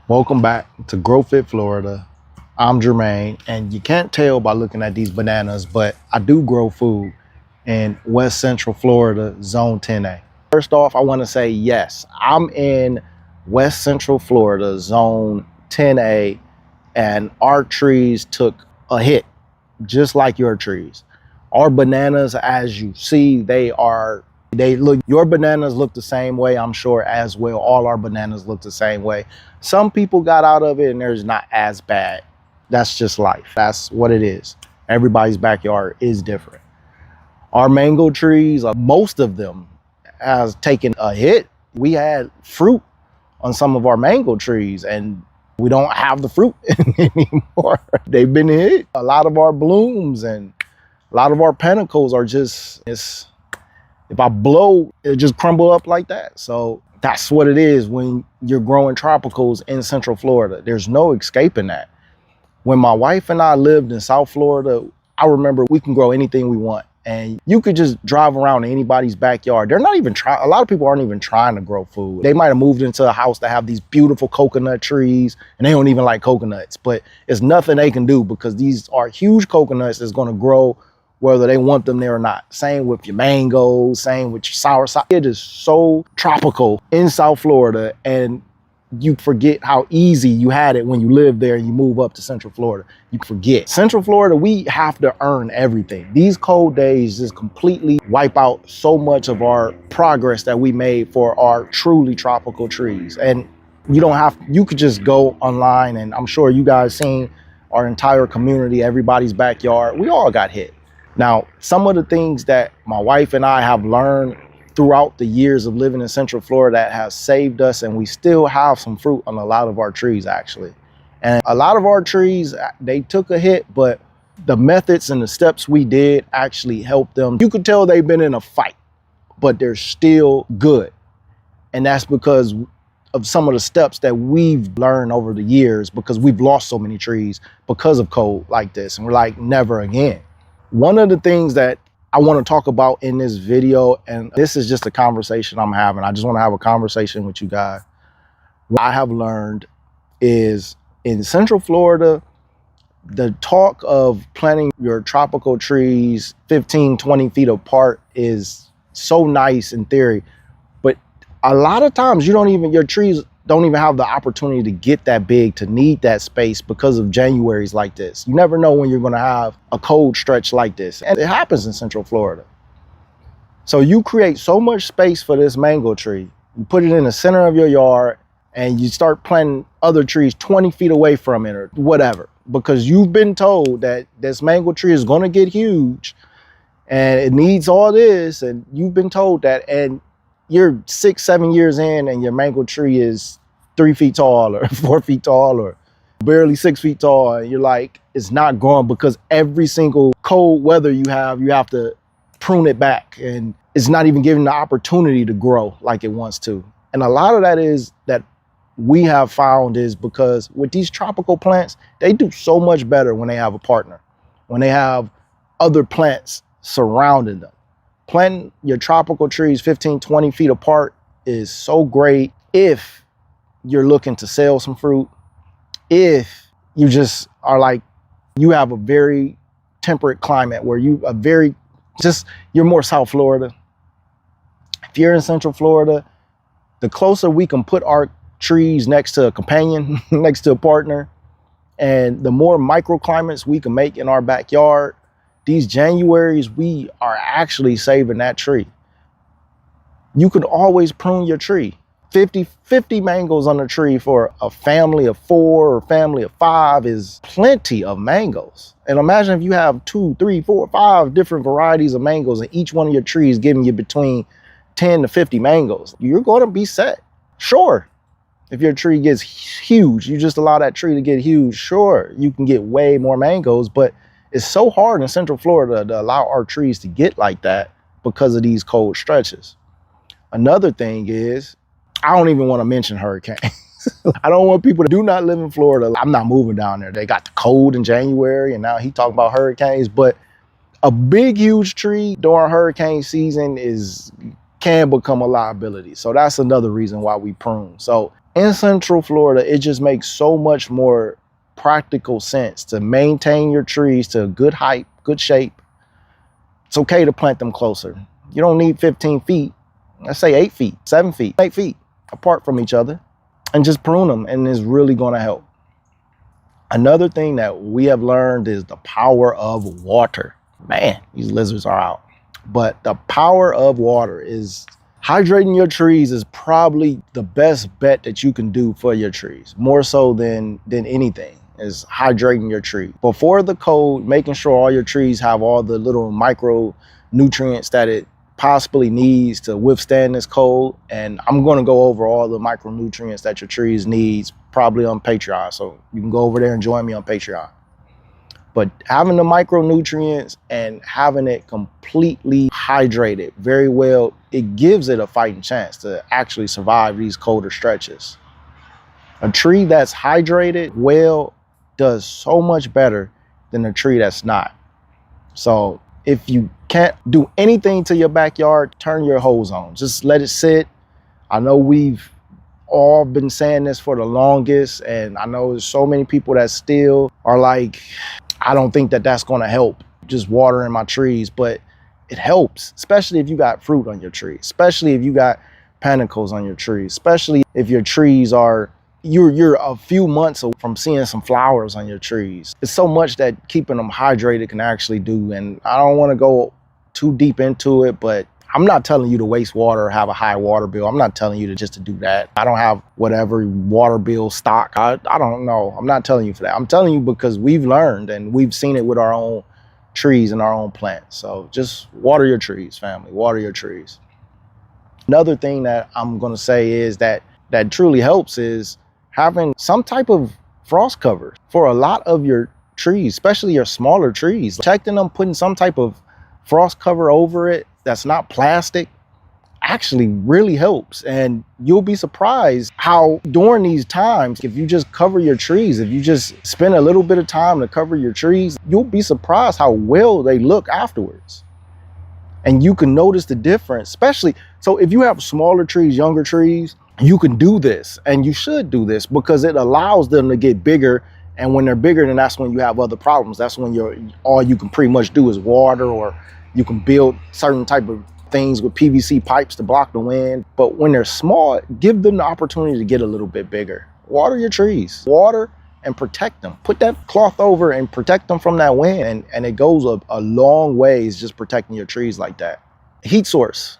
Welcome back to Grow Fit Florida. I'm Jermaine, and you can't tell by looking at these bananas, but I do grow food in West Central Florida, Zone 10A. First off, I want to say yes, I'm in West Central Florida, Zone 10A, and our trees took a hit, just like your trees. Our bananas, as you see, your bananas look the same way, I'm sure, as well. All our bananas look the same way. Some people got out of it and there's not as bad. That's just life. That's what it is. Everybody's backyard is different. Our mango trees, most of them has taken a hit. We had fruit on some of our mango trees and we don't have the fruit anymore. They've been hit. A lot of our blooms and a lot of our pinnacles are just, if I blow, it just crumble up like that. So that's what it is when you're growing tropicals in Central Florida. There's no escaping that. When my wife and I lived in South Florida, I remember we can grow anything we want. And you could just drive around in anybody's backyard. They're not even trying, a lot of people aren't even trying to grow food. They might have moved into a house that have these beautiful coconut trees and they don't even like coconuts, but it's nothing they can do because these are huge coconuts that's gonna grow whether they want them there or not. Same with your mangoes, same with your soursop. It is so tropical in South Florida, and you forget how easy you had it when you lived there and you move up to Central Florida. You forget. Central Florida, we have to earn everything. These cold days just completely wipe out so much of our progress that we made for our truly tropical trees. And you could just go online, and I'm sure you guys seen our entire community, everybody's backyard. We all got hit. Now, some of the things that my wife and I have learned throughout the years of living in Central Florida that has saved us, and we still have some fruit on a lot of our trees, actually. And a lot of our trees, they took a hit, but the methods and the steps we did actually helped them. You could tell they've been in a fight, but they're still good. And that's because of some of the steps that we've learned over the years, because we've lost so many trees because of cold like this. And we're like, never again. One of the things that I want to talk about in this video, and this is just a conversation I'm having. I just want to have a conversation with you guys. What I have learned is in Central Florida, the talk of planting your tropical trees 15, 20 feet apart is so nice in theory, but a lot of times your trees don't even have the opportunity to get that big, to need that space because of Januaries like this. You never know when you're gonna have a cold stretch like this. And it happens in Central Florida. So you create so much space for this mango tree. You put it in the center of your yard and you start planting other trees 20 feet away from it or whatever, because you've been told that this mango tree is gonna get huge and it needs all this, and you've been told that, and you're 6, 7 years in and your mango tree is 3 feet tall or 4 feet tall or barely 6 feet tall. And you're like, it's not growing because every single cold weather you have to prune it back, and it's not even given the opportunity to grow like it wants to. And a lot of that is that we have found is because with these tropical plants, they do so much better when they have a partner, when they have other plants surrounding them. Planting your tropical trees 15, 20 feet apart is so great if you're looking to sell some fruit, if you just are like, you have a very temperate climate where you're more South Florida. If you're in Central Florida, the closer we can put our trees next to a companion, next to a partner, and the more microclimates we can make in our backyard, these Januaries, we are actually saving that tree. You could always prune your tree. 50 mangoes on a tree for a family of 4 or family of 5 is plenty of mangoes. And imagine if you have 2, 3, 4, 5 different varieties of mangoes, and each one of your trees giving you between 10 to 50 mangoes. You're going to be set. Sure, if your tree gets huge, you just allow that tree to get huge, sure, you can get way more mangoes, but it's so hard in Central Florida to allow our trees to get like that because of these cold stretches. Another thing is, I don't even want to mention hurricanes. I don't want people to do not live in Florida. I'm not moving down there. They got the cold in January, and now he talking about hurricanes. But a big, huge tree during hurricane season can become a liability. So that's another reason why we prune. So In Central Florida, it just makes so much more practical sense to maintain your trees to a good height, good shape. It's okay to plant them closer. You don't need 15 feet, let's say 8 feet, 7 feet, 8 feet apart from each other, and just prune them, and it's really gonna help. Another thing that we have learned is the power of water. Man, these lizards are out. But the power of water is hydrating your trees is probably the best bet that you can do for your trees, more so than anything, is hydrating your tree. Before the cold, making sure all your trees have all the little micronutrients that it possibly needs to withstand this cold. And I'm gonna go over all the micronutrients that your trees needs probably on Patreon. So you can go over there and join me on Patreon. But having the micronutrients and having it completely hydrated very well, it gives it a fighting chance to actually survive these colder stretches. A tree that's hydrated well does so much better than a tree that's not. So if you can't do anything to your backyard, turn your hose on. Just let it sit. I know we've all been saying this for the longest, and I know there's so many people that still are like, I don't think that that's gonna help, just watering my trees, but it helps, especially if you got fruit on your tree, especially if you got panicles on your tree, especially if your trees are, you're a few months from seeing some flowers on your trees. It's so much that keeping them hydrated can actually do, and I don't wanna go too deep into it, but I'm not telling you to waste water or have a high water bill. I'm not telling you to just to do that. I don't have whatever water bill stock. I don't know. I'm not telling you for that. I'm telling you because we've learned and we've seen it with our own trees and our own plants. So just water your trees, family. Water your trees. Another thing that I'm going to say is that truly helps is having some type of frost cover for a lot of your trees, especially your smaller trees. Protecting them, putting some type of frost cover over it that's not plastic actually really helps. And you'll be surprised how during these times, if you just cover your trees, if you just spend a little bit of time to cover your trees, you'll be surprised how well they look afterwards. And you can notice the difference, especially, so if you have smaller trees, younger trees, you can do this, and you should do this because it allows them to get bigger. And when they're bigger, then that's when you have other problems. That's when all you can pretty much do is water, or you can build certain type of things with PVC pipes to block the wind. But when they're small, give them the opportunity to get a little bit bigger. Water your trees, water and protect them. Put that cloth over and protect them from that wind. And it goes a long ways just protecting your trees like that. Heat source.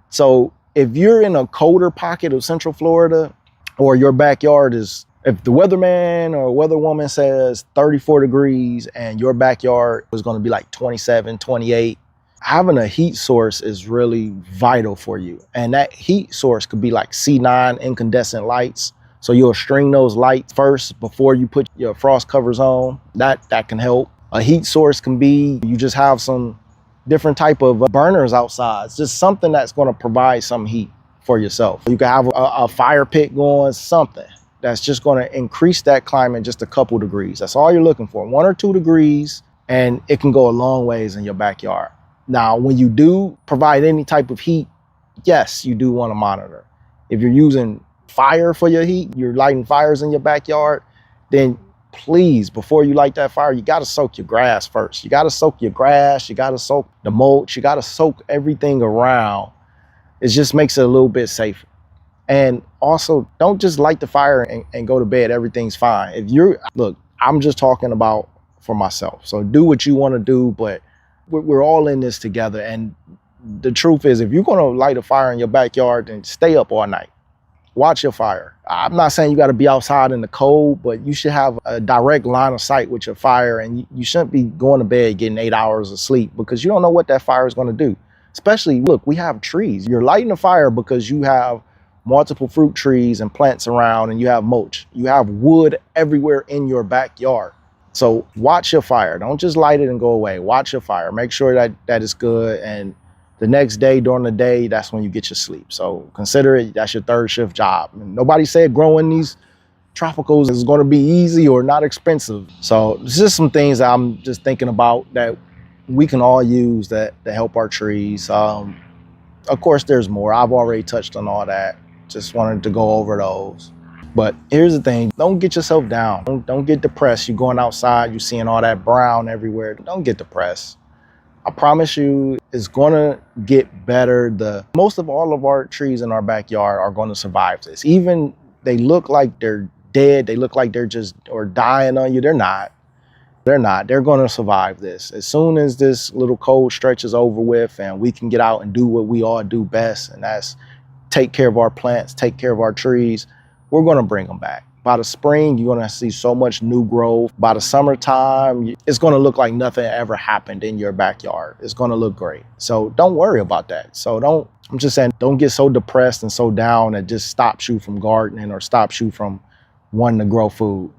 So if you're in a colder pocket of Central Florida, or your backyard is, if the weatherman or weatherwoman says 34 degrees and your backyard is going to be like 27, 28, having a heat source is really vital for you. And that heat source could be like C9 incandescent lights. So you'll string those lights first before you put your frost covers on. That can help. A heat source can be, you just have some different type of burners outside. It's just something that's going to provide some heat for yourself. You can have a fire pit going, something that's just going to increase that climate just a couple degrees. That's all you're looking for, 1 or 2 degrees, and it can go a long ways in your backyard. Now, when you do provide any type of heat, yes, you do want to monitor. If you're using fire for your heat, you're lighting fires in your backyard, then please, before you light that fire, you got to soak your grass first. You got to soak your grass, you got to soak the mulch, you got to soak everything around. It just makes it a little bit safer. And also, don't just light the fire and go to bed, everything's fine. Look, I'm just talking about for myself. So do what you want to do, but we're all in this together. And the truth is, if you're going to light a fire in your backyard, then stay up all night. Watch your fire. I'm not saying you got to be outside in the cold, but you should have a direct line of sight with your fire, and you shouldn't be going to bed getting 8 hours of sleep because you don't know what that fire is going to do. Especially, look, we have trees. You're lighting a fire because you have multiple fruit trees and plants around, and you have mulch. You have wood everywhere in your backyard. So watch your fire. Don't just light it and go away. Watch your fire. Make sure that it's good. And the next day, during the day, that's when you get your sleep. So consider it, that's your third shift job. And nobody said growing these tropicals is going to be easy or not expensive. So it's just some things that I'm just thinking about that we can all use that to help our trees. Of course, there's more. I've already touched on all that. Just wanted to go over those. But here's the thing, don't get yourself down. Don't get depressed. You're going outside, you're seeing all that brown everywhere. Don't get depressed. I promise you, it's gonna get better. Most of all of our trees in our backyard are gonna survive this. Even they look like they're dead, they look like they're just or dying on you. They're not. They're not. They're gonna survive this. As soon as this little cold stretch is over with and we can get out and do what we all do best, and that's take care of our plants, take care of our trees, we're gonna bring them back. By the spring, you're gonna see so much new growth. By the summertime, it's gonna look like nothing ever happened in your backyard. It's gonna look great. So don't worry about that. I'm just saying, don't get so depressed and so down that just stops you from gardening or stops you from wanting to grow food.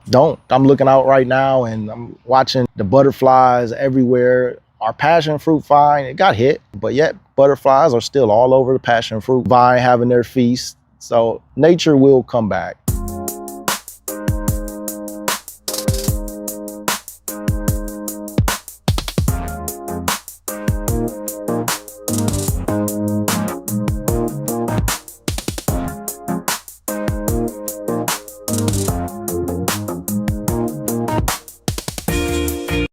Don't. I'm looking out right now and I'm watching the butterflies everywhere. Our passion fruit vine, it got hit, but yet butterflies are still all over the passion fruit vine having their feast. So nature will come back.